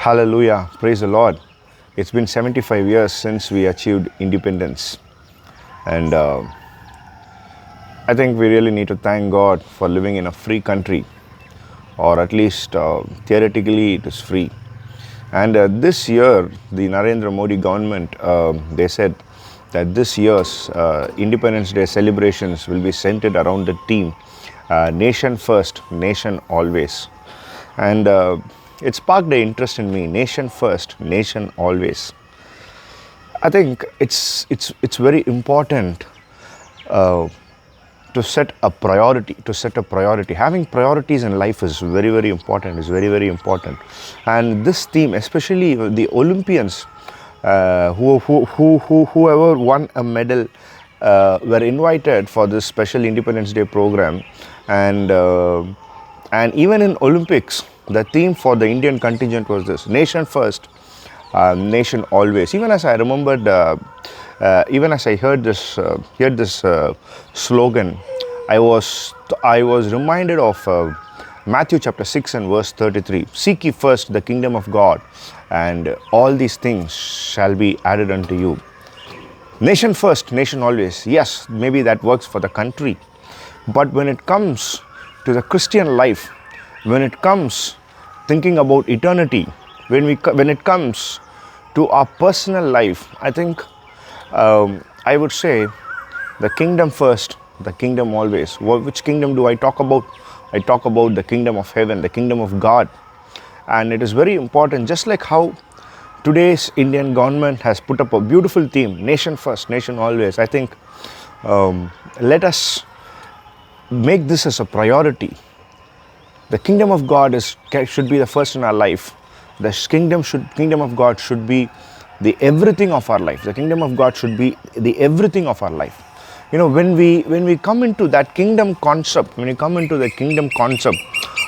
Hallelujah. Praise the Lord. It's been 75 years since we achieved independence. And I think we really need to thank God for living in a free country, or at least theoretically it is free. And this year, the Narendra Modi government, they said that this year's Independence Day celebrations will be centered around the theme, Nation First, Nation Always. And it sparked the interest in me, Nation First, Nation Always. I think it's very important to set a priority. Having priorities in life is very important. And this theme, especially the Olympians, whoever won a medal, were invited for this special Independence Day program. And even in Olympics, the theme for the Indian contingent was this: Nation First, Nation Always. Even as I remembered, even as I heard this slogan, I was reminded of Matthew chapter 6 and verse 33. Seek ye first the kingdom of God, and all these things shall be added unto you. Nation first, nation always. Yes, maybe that works for the country. But when it comes to the Christian life, when it comes thinking about eternity, when it comes to our personal life, I think I would say the kingdom first, the kingdom always. Which kingdom do I talk about? I talk about the kingdom of heaven, the kingdom of God. And it is very important, just like how today's Indian government has put up a beautiful theme, Nation First, Nation Always. I think let us make this as a priority. The kingdom of God should be the first in our life. The kingdom of God should be the everything of our life. The kingdom of God should be the everything of our life. You know, when we come into that kingdom concept,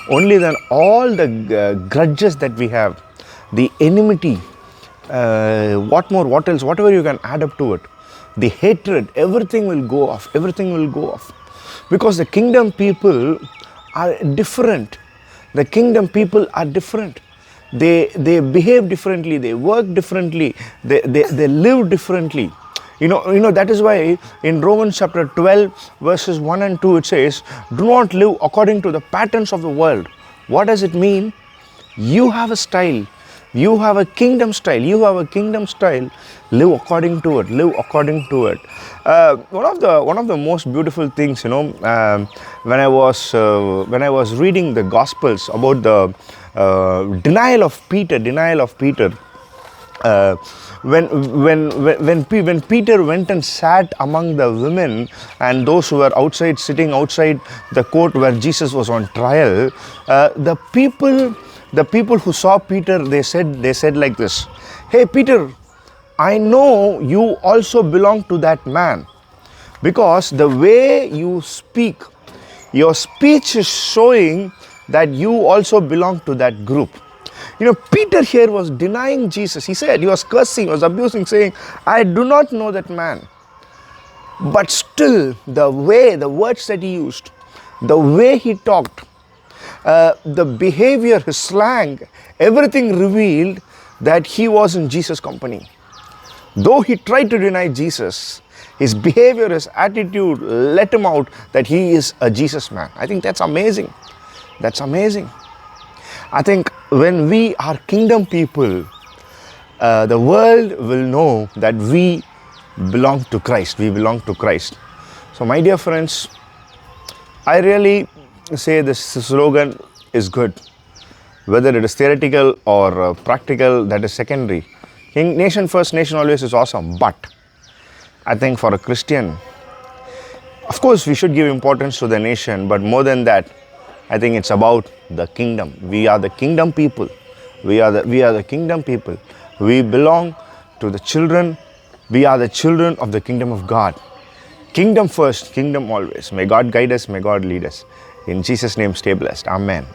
only then all the grudges that we have, the enmity, whatever you can add up to it, the hatred, everything will go off. Because the kingdom people are different. The kingdom people are different. They behave differently, they work differently, they live differently. You know that is why in Romans chapter 12 verses 1 and 2 it says, do not live according to the patterns of the world. What does it mean? You have a style. You have a kingdom style. Live according to it. One of the most beautiful things, when I was reading the Gospels about the denial of Peter. When Peter went and sat among the women and those who were sitting outside the court where Jesus was on trial, the people who saw Peter, they said like this: hey Peter, I know you also belong to that man, because the way you speak, your speech is showing that you also belong to that group. You know, Peter here was denying Jesus. He was cursing, was abusing, saying, I do not know that man. But still, the words that he used, the way he talked, the behavior, his slang, everything revealed that he was in Jesus' company. Though he tried to deny Jesus, his behavior, his attitude let him out that he is a Jesus man. I think that's amazing. I think when we are kingdom people, the world will know that we belong to Christ. So my dear friends, I really say this slogan is good. Whether it is theoretical or practical, that is secondary. Nation first, nation always is awesome. But I think for a Christian, of course we should give importance to the nation, but more than that, I think it's about the kingdom. We are the kingdom people. We are the kingdom people. We belong to the children. We are the children of the kingdom of God. Kingdom first, kingdom always. May God guide us, may God lead us. In Jesus' name, stay blessed. Amen.